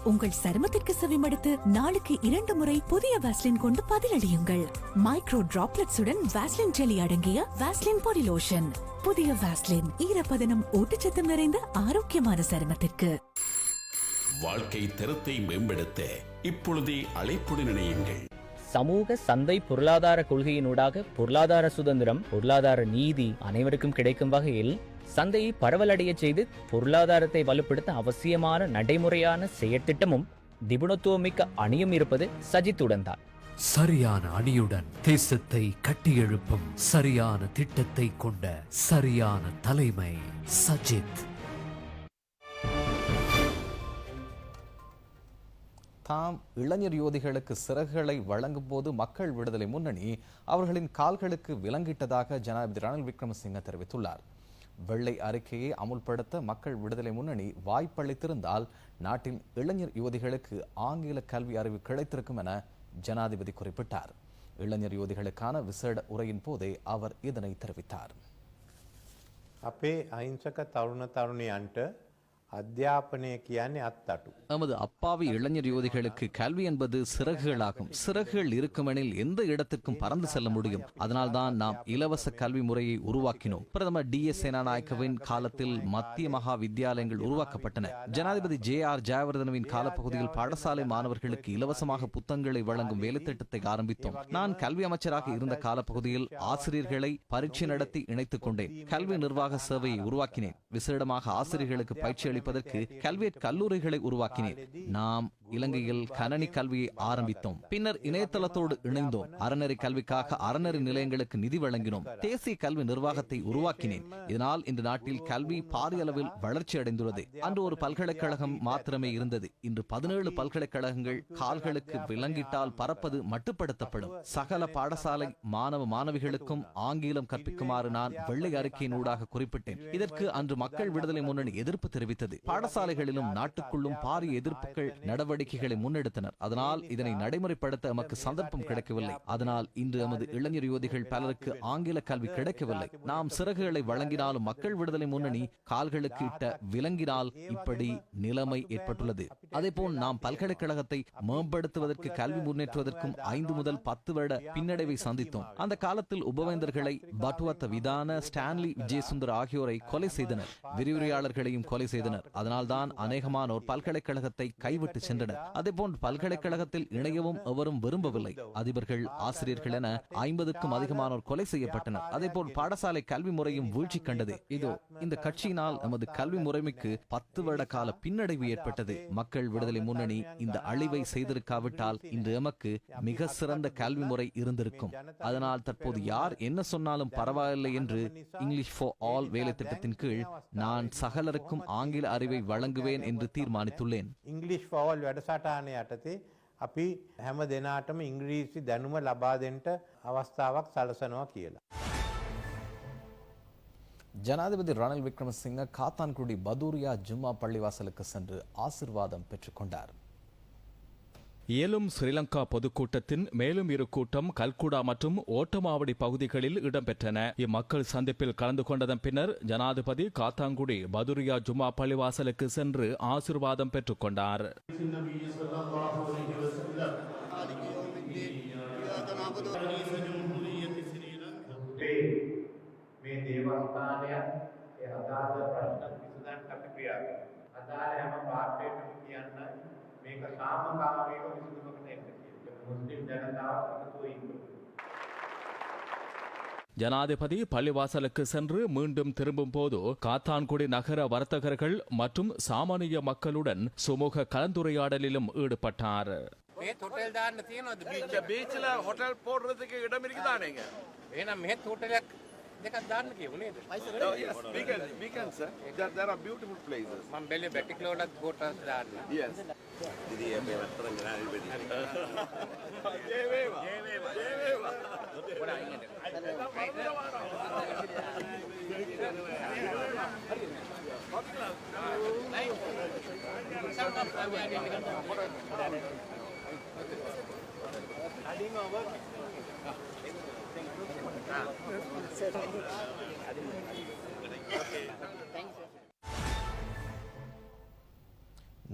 உங்கள் சருமத்திற்கு செவிமடுத்து நாளுக்கு 2 முறை புதிய வாஸ்லின் கொண்டு பதிலளியுங்கள். மைக்ரோ டிராப்லெட்ஸுடன் வாஸ்லின் ஜெலி அடங்கிய வாஸ்லின் பாடி லோஷன். புதிய வாஸ்லின் ஈரப்பதனம் ஊட்டச்சத்து நிறைந்த ஆரோக்கியமான சருமத்திற்கு. வாழ்க்கை தரத்தை மேம்படுத்த இப்பொழுதே அழைப்புடன் இணையுங்கள். சமூக சந்தை பொருளாதார கொள்கையினூடாக பொருளாதார சுதந்திரம், பொருளாதார நீதி அனைவருக்கும் கிடைக்கும் வகையில் சந்தையை பரவலடைய செய்து பொருளாதாரத்தை வலுப்படுத்த அவசியமான நடைமுறையான செயற்திட்டமும் நிபுணத்துவமிக்க அணியும் இருப்பது சஜித்துடன் தான். சரியான அணியுடன் தேசத்தை கட்டியெழுப்பும் சரியான திட்டத்தை கொண்ட சரியான தலைமை சஜித். தாம் இளைஞர் யோதிகளுக்கு சிறகுகளை வழங்கும் போது மக்கள் விடுதலை முன்னணி அவர்களின் கால்களுக்கு விலங்கிட்டதாக ஜனாதிபதி ரணில் விக்ரமசிங்க தெரிவித்துள்ளார். வெள்ளை அறிக்கையை அமுல்படுத்த மக்கள் விடுதலை முன்னணி வாய்ப்பளித்திருந்தால் நாட்டின் இளைஞர் யுவதிகளுக்கு ஆங்கில கல்வி அறிவு கிடைத்திருக்கும் என ஜனாதிபதி குறிப்பிட்டார். இளைஞர் யுவதிகளுக்கான விசேட உரையின் போதே அவர் இதனை தெரிவித்தார். අපේ අහිංසක තරුණ තරුණියන්ට அத்தியாபனே கியானே அத்தாட்டு. நமது அப்பாவி இளைஞர் யுவதிகளுக்கு கல்வி என்பது சிறகுகளாகும். சிறகுகள் இருக்குமெனில் எந்த இடத்திற்கும் பறந்து செல்ல முடியும். அதனால்தான் நாம் இலவச கல்வி முறையை உருவாக்கினோம். பிரதமர் DS சேனாநாயக்கவின் காலத்தில் மத்திய மகா வித்தியாலயங்கள் உருவாக்கப்பட்டன. ஜனாதிபதி JR ஜெயவர்தனவின் காலப்பகுதியில் பாடசாலை மாணவர்களுக்கு இலவசமாக புத்தகங்களை வழங்கும் வேலைத்திட்டத்தை ஆரம்பித்தோம். நான் கல்வி அமைச்சராக இருந்த காலப்பகுதியில் ஆசிரியர்களை பரீட்சை நடத்தி இணைத்துக் கொண்டேன். கல்வி நிர்வாக சேவையை உருவாக்கினேன். விசேடமாக ஆசிரியர்களுக்கு பயிற்சி கல்வியற் கல்லூரிகளை உருவாக்கினேன். நாம் இலங்கையில் கணனி கல்வியை ஆரம்பித்தோம். பின்னர் இணையதளத்தோடு இணைந்தோம். அறநெறி கல்விக்காக அறநெறி நிலையங்களுக்கு நிதி வழங்கினோம். தேசிய கல்வி நிர்வாகத்தை உருவாக்கினேன். இதனால் இந்த நாட்டில் கல்வி பாரிய அளவில் வளர்ச்சி அடைந்துள்ளது. அன்று ஒரு பல்கலைக்கழகம் மாத்திரமே இருந்தது. இன்று 17 பல்கலைக்கழகங்கள். கால்களுக்கு விலங்கிட்டால் பறப்பது மட்டுப்படுத்தப்படும். சகல பாடசாலை மாணவ மாணவிகளுக்கும் ஆங்கிலம் கற்பிக்குமாறு நான் வெள்ளை அறிக்கையினூடாக குறிப்பிட்டேன். இதற்கு அன்று மக்கள் விடுதலை முன்னணி எதிர்ப்பு தெரிவித்தது. பாடசாலைகளிலும் நாட்டுக்குள்ளும் பாரிய எதிர்ப்புகள் நடவடிக்கைகளை முன்னெடுத்தனர். அதனால் இதனை நடைமுறைப்படுத்த எமக்கு சந்தர்ப்பம் கிடைக்கவில்லை. அதனால் இன்று எமது இளைஞர் யுவதிகள் பலருக்கு ஆங்கில கல்வி கிடைக்கவில்லை. நாம் சிறகுகளை வழங்கினாலும் மக்கள் விடுதலை முன்னணி கால்களுக்கு இட்ட விலங்கினால் இப்படி நிலைமை ஏற்பட்டுள்ளது. அதேபோல் நாம் பல்கலைக்கழகத்தை மேம்படுத்துவதற்கு கல்வி முன்னேற்றுவதற்கும் 5 முதல் 10 வருட பின்னடைவை சந்தித்தோம். அந்த காலத்தில் உபவேந்தர்களை பட்டுவத்த விதான, ஸ்டான்லி விஜயசுந்தர் ஆகியோரை கொலை செய்தனர். விரிவுரையாளர்களையும் கொலை செய்தனர். அதனால்தான் அநேகமானோர் பல்கலைக்கழகத்தை கைவிட்டு சென்றனர். அதேபோன்று பல்கலைக்கழகத்தில் இணையவும் எவரும் விரும்பவில்லை. அதிபர்கள், ஆசிரியர்கள் என 50க்கும் அதிகமானோர் கொலை செய்யப்பட்டனர். அதேபோல் பாடசாலை கல்வி முறையும் வீழ்ச்சி கண்டது. இதோ இந்த கட்சியினால் நமது கல்வி முறைமைக்கு 10 வருட கால பின்னடைவு ஏற்பட்டது. மக்கள் விடுதலை முன்னணி இந்த அழிவை செய்திருக்காவிட்டால் இன்று எமக்கு மிக சிறந்த கல்வி முறை இருந்திருக்கும். அதனால் தற்போது யார் என்ன சொன்னாலும் பரவாயில்லை என்று இங்கிலீஷ் ஃபார் ஆல் வேலை திட்டத்தின் கீழ் நான் சகலருக்கும் ஆங்கில அறிவை வழங்குவேன் என்று தீர்மானித்துள்ளேன். ඉංග්‍රීසි ෆෝර් ඕල් වැඩසටහනේ යටතේ අපි හැම දෙනාටම ඉංග්‍රීසි දැනුම ලබා දෙන්න අවස්ථාවක් සලසනවා කියලා. ஜனாதிபதி ரணில் விக்ரமசிங்க காத்தான்குடி பதூரியா ஜும்மா பள்ளிவாசலுக்கு சென்று ஆசிர்வாதம் பெற்றுக்கொண்டார். ஏலும் ஸ்ரீலங்கா பொதுக்கூட்டத்தின் மேலும் 2 கூட்டம் கல்குடா மற்றும் ஓட்டமாவடி பகுதிகளில் இடம்பெற்றன. இம்மக்கள் சந்திப்பில் கலந்து கொண்டதன் பின்னர் ஜனாதிபதி காத்தான்குடி பதுரியா ஜும்மா பள்ளிவாசலுக்கு சென்று ஆசிர்வாதம் பெற்றுக்கொண்டார். මේක සාමකාමීව විසඳුමකට එන්න කියලා. මුස්ලිම් ජනතාව එකතු වෙන්න. ஜனாதிபதி பள்ளிவாசலுக்கு சென்று மீண்டும் திரும்பும் போது காத்தான்குடி நகர வர்த்தகர்கள் மற்றும் சாமானிய மக்களுடன் சுமூக கலந்துரையாடலிலும் ஈடுபட்டார். ஹோட்டல் தான் තියෙනවද? බීච්ல ஹோட்டல் போடுறதுக்கு இடம் இருக்குதானேங்க? එහෙනම් මෙහෙත් හෝටලයක් දෙකක් දාන්න කියමු නේද? We can sir. There are beautiful places. මම බැලුවේ බැටික්ලෝලත් හෝටල්ස් දාන්න. Yes. ඉතින් මේ වතරන් ජනාධිපති. ජය වේවා. ජය වේවා. ජය වේවා. පොඩ අයින්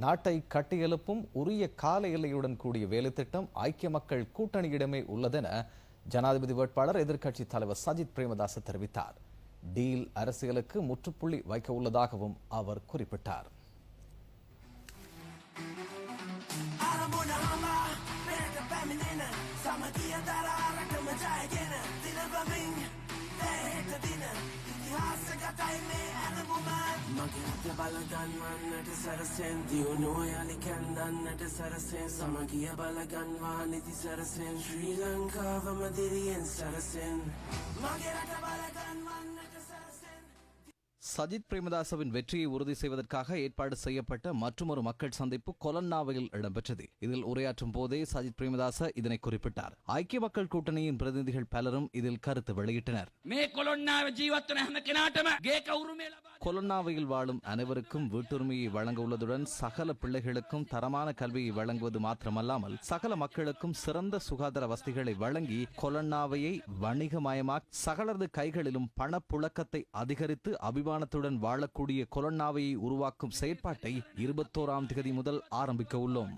நாட்டை கட்டியெழுப்பும் உரிய கால எல்லையுடன் கூடிய வேலைத்திட்டம் ஐக்கிய மக்கள் கூட்டணியிடமே உள்ளதென ஜனாதிபதி வேட்பாளர் எதிர்க்கட்சி தலைவர் சஜித் பிரேமதாச தெரிவித்தார். டீல் அரசியலுக்கு முற்றுப்புள்ளி வைக்க உள்ளதாகவும் அவர் குறிப்பிட்டார். சஜித் பிரேமதாசவின் வெற்றியை உறுதி செய்வதற்காக ஏற்பாடு செய்யப்பட்ட மற்றொரு மக்கள் சந்திப்பு கொலன்னாவையில் இடம்பெற்றது. இதில் உரையாற்றும் போதே சஜித் பிரேமதாச இதனை குறிப்பிட்டார். ஐக்கிய மக்கள் கூட்டணியின் பிரதிநிதிகள் பலரும் இதில் கருத்து வெளியிட்டனர். கொலன்னாவையில் வாழும் அனைவருக்கும் வீட்டுரிமையை வழங்க உள்ளதுடன் சகல பிள்ளைகளுக்கும் தரமான கல்வியை வழங்குவது மாத்திரமல்லாமல் சகல மக்களுக்கும் சிறந்த சுகாதார வசதிகளை வழங்கி கொலன்னாவையை வணிகமயமாக்கி சகலரது கைகளிலும் பணப்புழக்கத்தை அதிகரித்து அபிமானத்துடன் வாழக்கூடிய கொலன்னாவையை உருவாக்கும் செயற்பாட்டை 21ஆம் தேதி முதல் ஆரம்பிக்க உள்ளோம்.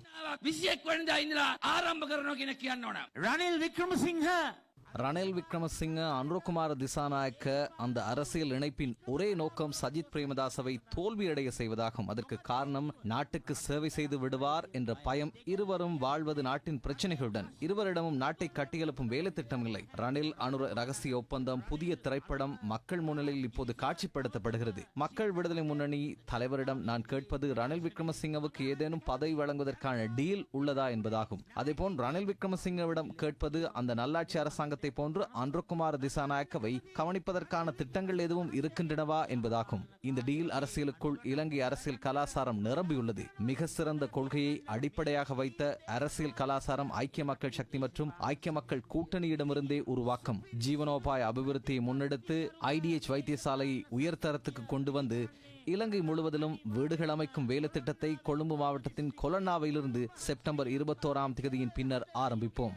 ரணில் விக்ரமசிங்க, அனுரகுமார திசாநாயக்க அந்த அரசியல் இணைப்பின் ஒரே நோக்கம் சஜித் பிரேமதாசவை தோல்வியடைய செய்வதாகும். அதற்கு காரணம் நாட்டுக்கு சேவை செய்து விடுவார் என்ற பயம். இருவரும் வாழ்வது நாட்டின் பிரச்சனைகளுடன். இருவரிடமும் நாட்டை கட்டியெழுப்பும் வேலை திட்டம் இல்லை. ரணில் அனுர ரகசிய ஒப்பந்தம் புதிய திரைப்படம் மக்கள் முன்னிலையில் இப்போது காட்சிப்படுத்தப்படுகிறது. மக்கள் விடுதலை முன்னணி தலைவரிடம் நான் கேட்பது ரணில் விக்ரமசிங்கவுக்கு ஏதேனும் பதவி வழங்குவதற்கான டீல் உள்ளதா என்பதாகும். அதேபோல் ரணில் விக்ரமசிங்கவிடம் கேட்பது அந்த நல்லாட்சி அரசாங்க போன்று அனுரகுமார திசாநாயக்கவை கவனிப்பதற்கான திட்டங்கள் எதுவும் இருக்கின்றனவா என்பதாகும். இந்த டீல் அரசியலுக்குள் இலங்கை அரசியல் கலாசாரம் நிரம்பியுள்ளது. மிக சிறந்த கொள்கையை அடிப்படையாக வைத்த அரசியல் கலாசாரம் ஐக்கிய மக்கள் சக்தி மற்றும் ஐக்கிய மக்கள் கூட்டணியிடமிருந்தே உருவாக்கம். ஜீவனோபாய அபிவிருத்தியை முன்னெடுத்து IDH வைத்தியசாலையை உயர்தரத்துக்கு கொண்டு வந்து இலங்கை முழுவதிலும் வீடுகள் அமைக்கும் வேலை திட்டத்தை கொழும்பு மாவட்டத்தின் கொலன்னாவிலிருந்து செப்டம்பர் 21ஆம் தேதியின் பின்னர் ஆரம்பிப்போம்.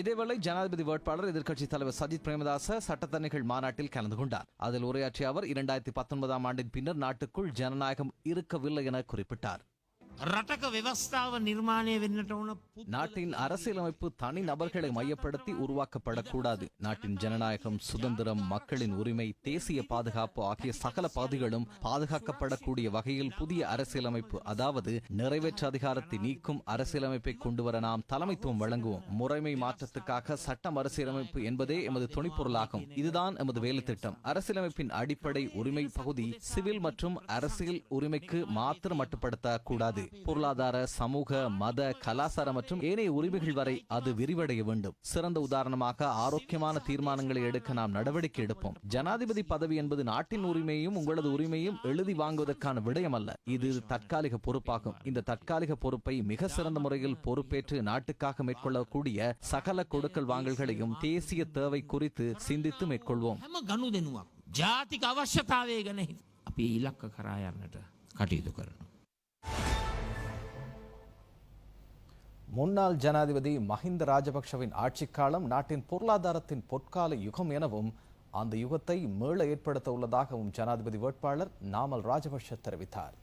இதேவேளை ஜனாதிபதி வேட்பாளர் எதிர்க்கட்சி தலைவர் சஜித் பிரேமதாச சட்டத்தரணிகள் மாநாட்டில் கலந்து கொண்டார். அதில் உரையாற்றிய அவர் 2019ஆம் ஆண்டின் பின்னர் நாட்டுக்குள் ஜனநாயகம் இருக்கவில்லை என குறிப்பிட்டார். நாட்டின் அரசியலமைப்பு தனி நபர்களை மையப்படுத்தி உருவாக்கப்படக்கூடாது. நாட்டின் ஜனநாயகம், சுதந்திரம், மக்களின் உரிமை, தேசிய பாதுகாப்பு ஆகிய சகல பகுதிகளும் பாதுகாக்கப்படக்கூடிய வகையில் புதிய அரசியலமைப்பு, அதாவது நிறைவேற்று அதிகாரத்தை நீக்கும் அரசியலமைப்பை கொண்டுவர நாம் தலைமைத்துவம் வழங்குவோம். முறைமை மாற்றத்துக்காக சட்டம் அரசியலமைப்பு என்பதே எமது துணைப்பொருளாகும். இதுதான் எமது வேலை திட்டம். அரசியலமைப்பின் அடிப்படை உரிமை பகுதி சிவில் மற்றும் அரசியல் உரிமைக்கு மாத்திரம் மட்டுப்படுத்தக்கூடாது. பொருளாதார, சமூக, மத, கலாச்சார மற்றும் ஏனைய உரிமைகள் வரை அது விரிவடைய வேண்டும். சிறந்த உதாரணமாக ஆரோக்கியமான தீர்மானங்களை எடுக்க நாம் நடவடிக்கை எடுப்போம். ஜனாதிபதி பதவி என்பது நாட்டின் உரிமையும் உங்களது உரிமையும் எழுதி வாங்குவதற்கான விடயம் அல்ல. இது தற்காலிக பொறுப்பாகும். இந்த தற்காலிக பொறுப்பை மிக சிறந்த முறையில் பொறுப்பேற்று நாட்டுக்காக மேற்கொள்ளக்கூடிய சகல கொடுக்கல் வாங்கல்களையும் தேசிய தேவை குறித்து சிந்தித்து மேற்கொள்வோம். ජාතික අවශ්‍යතාවය ගැන අපි ඉලක්ක කරා යන්නට කටයුතු කරනවා. முன்னாள் ஜனாதிபதி மஹிந்த ராஜபக்ஷவின் ஆட்சி காலம் நாட்டின் பொருளாதாரத்தின் பொற்கால யுகம் எனவும் அந்த யுகத்தை மீள ஏற்படுத்த உள்ளதாகவும் ஜனாதிபதி வேட்பாளர் நாமல் ராஜபக்ஷ தெரிவித்தார்.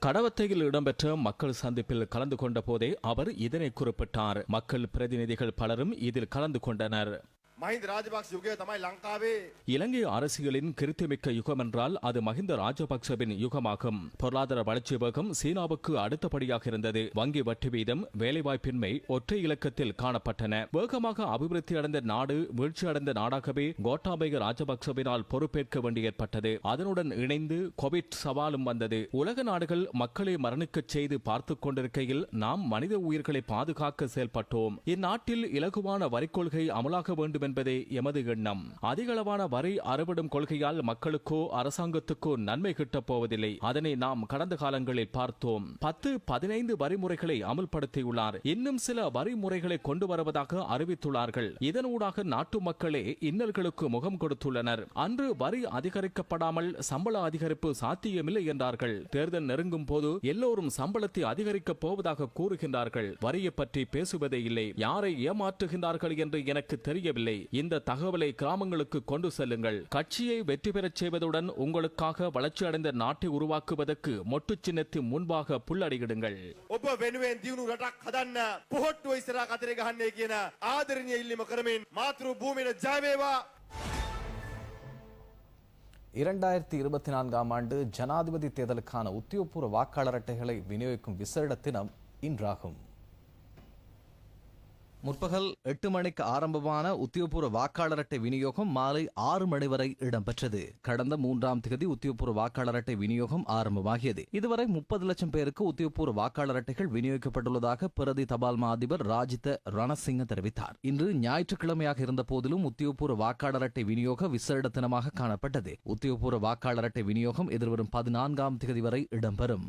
கடவத்தையில் இடம்பெற்ற மக்கள் சந்திப்பில் கலந்து கொண்ட போதே அவர் இதனை குறிப்பிட்டார். மக்கள் பிரதிநிதிகள் பலரும் இதில் கலந்து கொண்டனர். மஹிந்த ராஜபக்ஷ யுகය තමයි ලංකාවේ இலங்கை அரசியலின் கிருத்திமிக்க யுகம் என்றால் அது மஹிந்த ராஜபக்சவின் யுகமாகும். பொருளாதார வளர்ச்சி வேகம் சீனாவுக்கு அடுத்தபடியாக இருந்தது. வங்கி வட்டி வீதம், வேலைவாய்ப்பின்மை ஒற்றை இலக்கத்தில் காணப்பட்டன. வேகமாக அபிவிருத்தி அடைந்த நாடு வீழ்ச்சி அடைந்த நாடாகவே கோட்டாபய ராஜபக்சவினால் பொறுப்பேற்க வேண்டி ஏற்பட்டது. அதனுடன் இணைந்து கோவிட் சவாலும் வந்தது. உலக நாடுகள் மக்களை மரணிக்கச் செய்து பார்த்துக் கொண்டிருக்கையில் நாம் மனித உயிர்களை பாதுகாக்க செயல்பட்டோம். இந்நாட்டில் இலகுவான வரிக்கொள்கை அமலாக வேண்டும் என்பதே எமது எண்ணம். அதிகளவான வரி அறுவடும் கொள்கையால் மக்களுக்கோ அரசாங்கத்துக்கோ நன்மை கிட்டப் போவதில்லை. அதனை நாம் கடந்த காலங்களில் பார்த்தோம். 10-15 வரிமுறைகளை அமல்படுத்தியுள்ளார். இன்னும் சில வரிமுறைகளை கொண்டு வருவதாக அறிவித்துள்ளார்கள். இதனூடாக நாட்டு மக்களே இன்னல்களுக்கு முகம் கொடுத்துள்ளனர். அன்று வரி அதிகரிக்கப்படாமல் சம்பள அதிகரிப்பு சாத்தியமில்லை என்றார்கள். தேர்தல் நெருங்கும் போது எல்லோரும் சம்பளத்தை அதிகரிக்கப் போவதாக கூறுகின்றார்கள். வரியை பற்றி பேசுவதே இல்லை. யாரை ஏமாற்றுகின்றார்கள் என்று எனக்கு தெரியவில்லை. இந்த தகவலை கிராமங்களுக்கு கொண்டு செல்லுங்கள். கட்சியை வெற்றி பெறச் செய்வதுடன் உங்களுக்காக வளர்ச்சியடைந்த நாட்டை உருவாக்குவதற்கு மொட்டு சின்னத்தின் முன்பாக புல்லடியிடுங்கள். ඔබ වෙනුවෙන් දියුණු රටක් හදන්න පොහොට්ටුව ඉස්සරහා කතරේ ගහන්නේ කියන ආදරණීය ඉල්ලීම කරමින් මාතෘ භූමියට ජය වේවා. 2024ஆம் ஆண்டு ஜனாதிபதி தேர்தலுக்கான உத்தியோகபூர்வ வாக்காளர் அட்டைகளை விநியோகிக்கும் விசேட தினம் இன்றாகும். முற்பகல் 8 மணிக்கு ஆரம்பமான உத்தியோகபூர்வ வாக்காளர் அட்டை விநியோகம் மாலை 6 மணி வரை இடம்பெற்றது. கடந்த 3ஆம் தேதி உத்தியோகபூர்வ வாக்காளர் அட்டை விநியோகம் ஆரம்பமாகியது. இதுவரை 30 லட்சம் பேருக்கு உத்தியோகபூர்வ வாக்காளர் அட்டைகள் விநியோகிக்கப்பட்டுள்ளதாக பிரதி தபால் மா அதிபர் ராஜித ரணசிங்க தெரிவித்தார். இன்று ஞாயிற்றுக்கிழமையாக இருந்த போதிலும் உத்தியோகபூர்வ வாக்காளர் அட்டை விநியோக விசேட தினமாக காணப்பட்டது. உத்தியோகபூர்வ வாக்காளர் அட்டை விநியோகம் எதிர்வரும் 14ஆம் தேதி வரை இடம்பெறும்.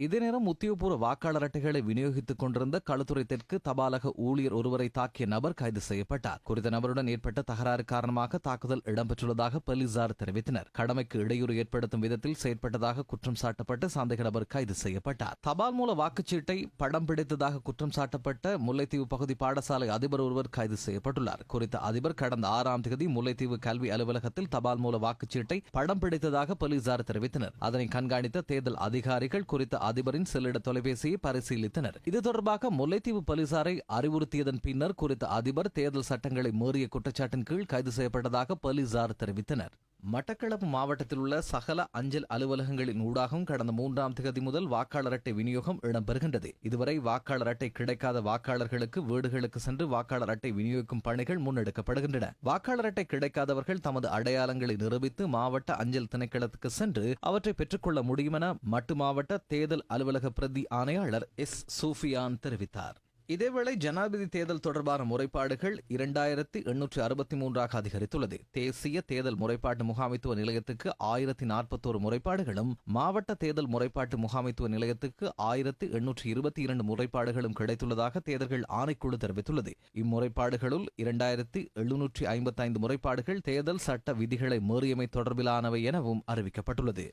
இதே நேரம் உத்தியோகபூர்வ வாக்காளர் அட்டைகளை விநியோகித்துக் கொண்டிருந்த களுத்துறை தெற்கு தபாலக ஊழியர் ஒருவரை தாக்கிய நபர் கைது செய்யப்பட்டார். குறித்த நபருடன் ஏற்பட்ட தகராறு காரணமாக தாக்குதல் இடம்பெற்றுள்ளதாக போலீசார் தெரிவித்தனர். கடமைக்கு இடையூறு ஏற்படுத்தும் விதத்தில் செயற்பட்டதாக குற்றம் சாட்டப்பட்ட சந்தேக நபர் கைது செய்யப்பட்டார். தபால் மூல வாக்குச்சீட்டை படம் பிடித்ததாக குற்றம் சாட்டப்பட்ட முல்லைத்தீவு பகுதி பாடசாலை அதிபர் ஒருவர் கைது செய்யப்பட்டுள்ளார். குறித்த அதிபர் கடந்த 6ஆம் தேதி முல்லைத்தீவு கல்வி அலுவலகத்தில் தபால் மூல வாக்குச்சீட்டை படம் பிடித்ததாக போலீசார் தெரிவித்தனர். அதனை கண்காணித்த தேர்தல் அதிகாரிகள் குறித்த அதிபரின் செல்லிட தொலைபேசியை பரிசீலித்தனர். இது தொடர்பாக முல்லைத்தீவு போலீசாரை அறிவுறுத்தியதன் பின்னர் குறித்த அதிபர் தேர்தல் சட்டங்களை மீறிய குற்றச்சாட்டின் கீழ் கைது செய்யப்பட்டதாக போலீசார் தெரிவித்தனர். மட்டக்களப்பு மாவட்டத்தில் உள்ள சகல அஞ்சல் அலுவலகங்களின் ஊடாகவும் கடந்த 3ஆம் தேதி முதல் வாக்காளர் அட்டை விநியோகம் இடம்பெறுகின்றது. இதுவரை வாக்காளர் அட்டை கிடைக்காத வாக்காளர்களுக்கு வீடுகளுக்கு சென்று வாக்காளர் அட்டை விநியோகிக்கும் பணிகள் முன்னெடுக்கப்படுகின்றன. வாக்காளர் அட்டை கிடைக்காதவர்கள் தமது அடையாளங்களை நிரூபித்து மாவட்ட அஞ்சல் திணைக்களத்துக்கு சென்று அவற்றை பெற்றுக்கொள்ள முடியும் என மட்டு மாவட்ட தேர்தல் அலுவலக பிரதி ஆணையாளர் எஸ் சூஃபியான் தெரிவித்தார். இதேவேளை ஜனாதிபதி தேர்தல் தொடர்பான முறைப்பாடுகள் 2863 அதிகரித்துள்ளது. தேசிய தேர்தல் முறைப்பாட்டு முகாமைத்துவ நிலையத்துக்கு 1041 முறைப்பாடுகளும் மாவட்ட தேர்தல் முறைப்பாட்டு முகாமைத்துவ நிலையத்துக்கு 1822 முறைப்பாடுகளும் கிடைத்துள்ளதாக தேர்தல்கள் ஆணைக்குழு தெரிவித்துள்ளது. இம்முறைப்பாடுகளுள் 2755 முறைப்பாடுகள் தேர்தல் சட்ட விதிகளை மீறியமை தொடர்பிலானவை எனவும் அறிவிக்கப்பட்டுள்ளது.